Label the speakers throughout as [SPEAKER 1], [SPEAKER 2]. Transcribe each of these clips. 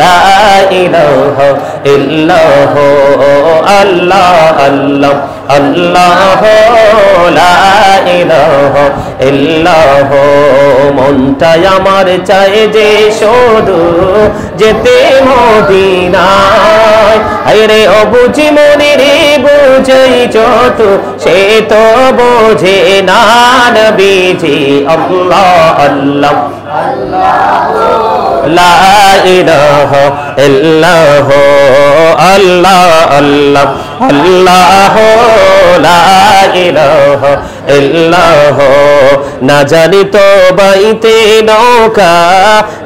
[SPEAKER 1] লা ইলাহা ইল্লাল্লাহ আল্লাহ আল্লাহ আল্লাহ লা ইলাহা ইল্লাল্লাহ মনটাই আমার চায় যে শুধু যেতে মদিনায় আরে ও বুঝি মনে রে বুঝাই যত সে তো বোঝে না নবীজি আল্লাহ আল্লাহ লা ইলাহা ইল্লাল্লাহ আল্লাহ আল্লাহ আল্লাহ লা ইলাহা ইল্লাল্লাহ না জানি তো বাইতে নৌকা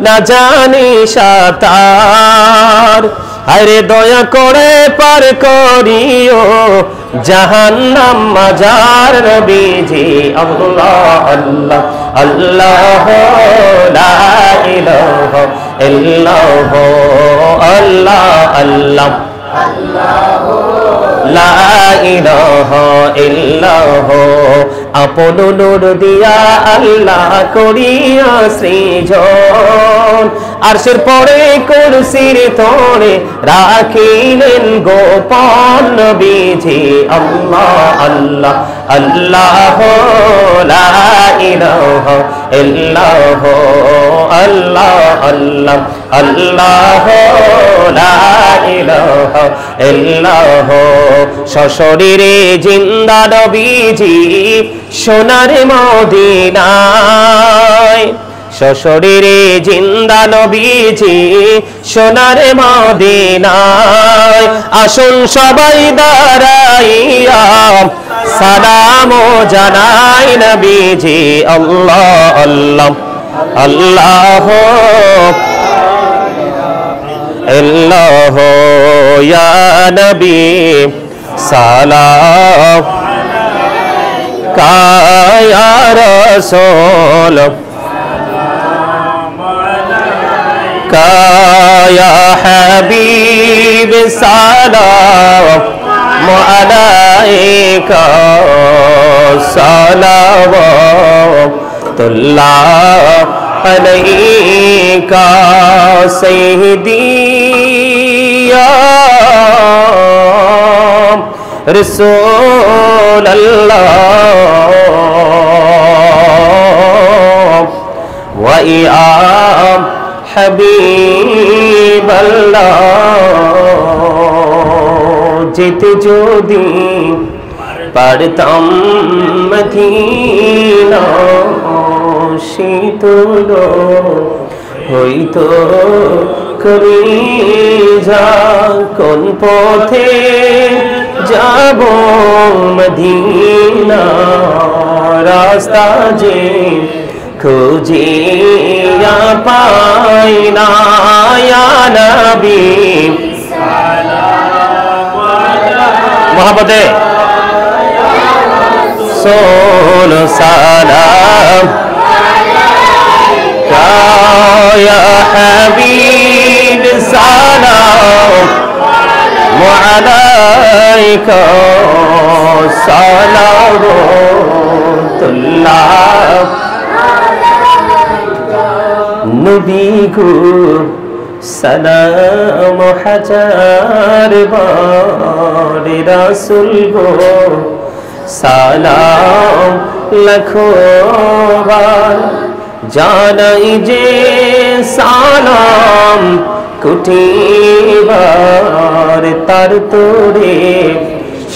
[SPEAKER 1] না জানি সাঁতার আরে দয়া করে পার করিও জাহান্নাম মাজার নবীজি আল্লাহ আল্লাহ আল্লাহ লা ইলাহা ইল্লাল্লাহ আল্লাহ আল্লাহ লা ইলাহা ইল্লাল্লাহ আপন নূর দিয়া আল্লাহ করিয়া সৃজন আরশের পরে কুরসির তলে রাখিলেন গোপন নবীজি আল্লাহ আল্লাহ আল্লাহ লা ইলাহা ইল্লাল্লাহ আল্লাহ আল্লাহ আল্লাহ লা ইলাহা ইল্লাল্লাহ সশরীরে জিন্দা নবীজি সোনার মদিনায় সশরীরে জিন্দা নবীজি সোনার মদিনায় আসুন সবাই দাঁড়াইয়া সালাম জানাই নবীজি আল্লাহ আল্লাহ আল্লাহ ইল্লাল্লাহ ইয়া নবী সালাম কায়া রাসূল কায়া হাবিব সালাম আলাইকা সালাওয়াতুল্লাহ আলাইকা সাইয়্যিদি ইয়া রাসূলুল্লাহ ওয়া ইয়া হাবিবাল্লাহ যেতে যদি পারতাম মদিনা শীতল হইতো কলিজা কোন পথে যাব মদিনা রাস্তা যে খুঁজিয়া পাই না ইয়া নবী মোহাম্মদে সোল সালাম ইয়া হাবিব সালাম আলাইকা সালাওয়াতুল্লাহ নবী গো সালাম হাজার বার রাসূল গো সালাম লাখো বার জানাই যে সালাম কুটিবার তার তোরে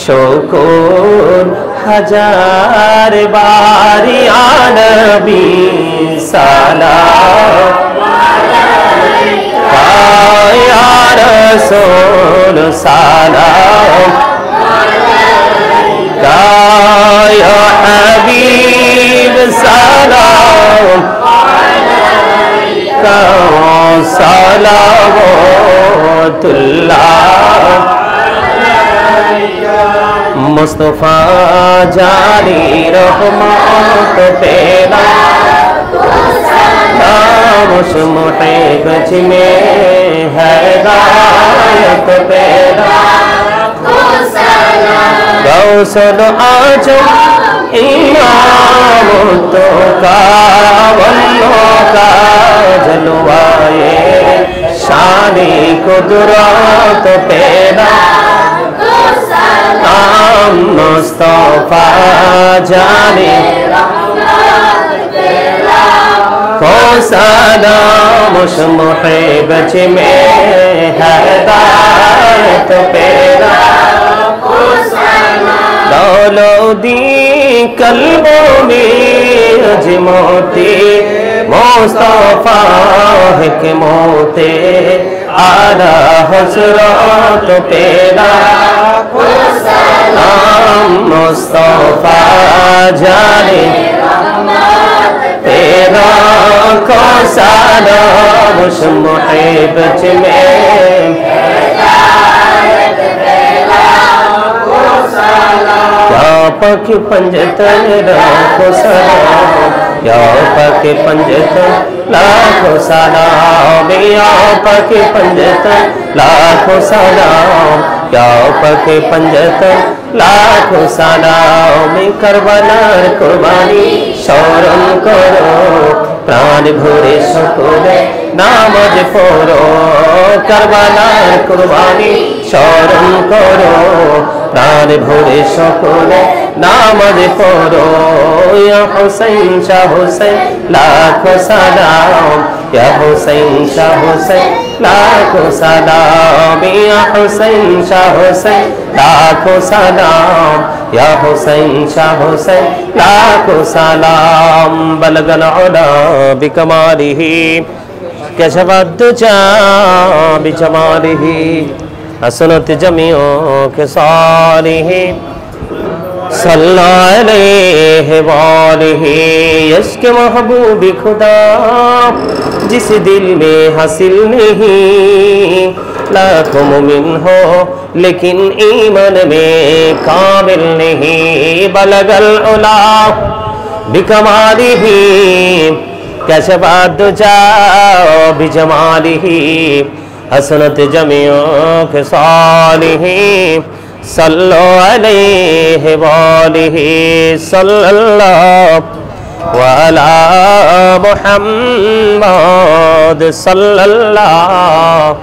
[SPEAKER 1] শকর হাজার বার ইয়া নবী সালাম ইয়া রাসূল সালাম ইয়া হাবিব সালাম সালাওয়াতুল্লাহ মুস্তাফা জানি রহমত পেলা नामुस मोटे गज में हैदायत पैदा गौसल आजम इमाम तो का वल्लो का जलवाए तेरी कुदरत पे लाखो सलाम मुस्तफा जाने को सलाम उस मुहिब में हदायत पे लाखो सलाम दौलौदी कल्बों में अजमोती मुस्तफा के मोते आला हजरत पे लाखो सलाम मुस्तफा जाने तेरा को सलाम उस मुहिब में या पक पंजतन लाखो सलाम या पक पंजतन लाखो सलाम या पक पंजतन लाखो सलाम या पक पंजतन लाखो सलाम करबलार कुर्बानी शौरम करो प्राण भरे सकले नामाज पढ़ो करबलार कुर्बानी शौरम करो प्राण भरे सकले नामाज पढ़ो या हुसैन शाह हुसैन लाखो सलाम या हुसैन शाह हुसैन लाखो सलाम या हुसैन शाह हुसैन लाखो सलाम या हुसैन शाह हुसैन लाखो सलाम बलगल उला बिकमालिही कशफद्दुजा बिजमालिही हसनत जमीओ के सालिही सल्लल्लाहु अलैहि वालिही इश्क़ महबूब खुदा जिस दिल में हासिल नहीं लाखों मुमिन हो लेकिन ईमान में कामिल नहीं बलगल उला बिकमालिही कशफद्दुजा बिजमालिही हसनत जमीओ के सालिही सल्लल्लाहु अलैहि वालिही सल्लल्लाहु अला मुहम्मद सल्लल्लाहु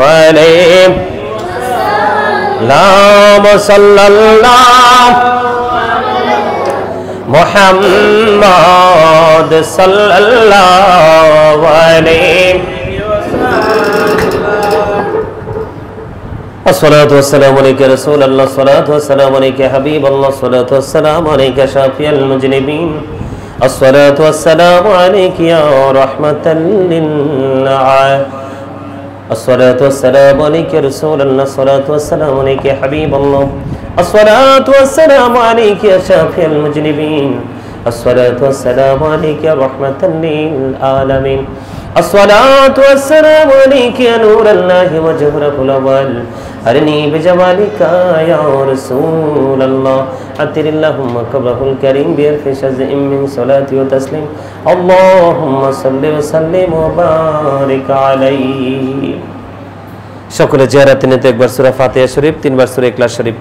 [SPEAKER 1] अलैहि सल्लल्लाहु मुहम्मद सल्लल्लाहु अलैहि अस्सलातु वस्सलामु अलैका रसूल अल्लाह अस्सलातु वस्सलामु अलैका हबीब अल्लाह अस्सलातु वस्सलामु अलैका शाफिअल मुजनिबीन अस्सलातु वस्सलामु अलैका या रहमतल लिल आलमीन अस्सलातु वस्सलामु अलैका रसूल अल्लाह अस्सलातु वस्सलामु अलैका हबीब अल्लाह अस्सलातु वस्सलामु अलैका या शाफिअल मुजनिबीन अस्सलातु वस्सलामु अलैका रहमतल लिल आलमीन अस्सलातु वस्सलामु अलैका या नूरल्लाहि व जहरहुल अव्वल अरनी बिजमालिका या रसूलल्लाह अतिरिल्लाहुम्मा कब्रहुल करीम बिअल्फि शज़्इन मिन सलाति व तस्लीम अल्लाहुम्मा सल्लि व सल्लिम व बारिक अलैहि সকলে জিয়ারতে নিতে একবার সূরা ফাতিহা শরীফ তিনবার সূরা ইখলাস শরীফ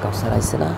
[SPEAKER 1] কাউসার আইছে না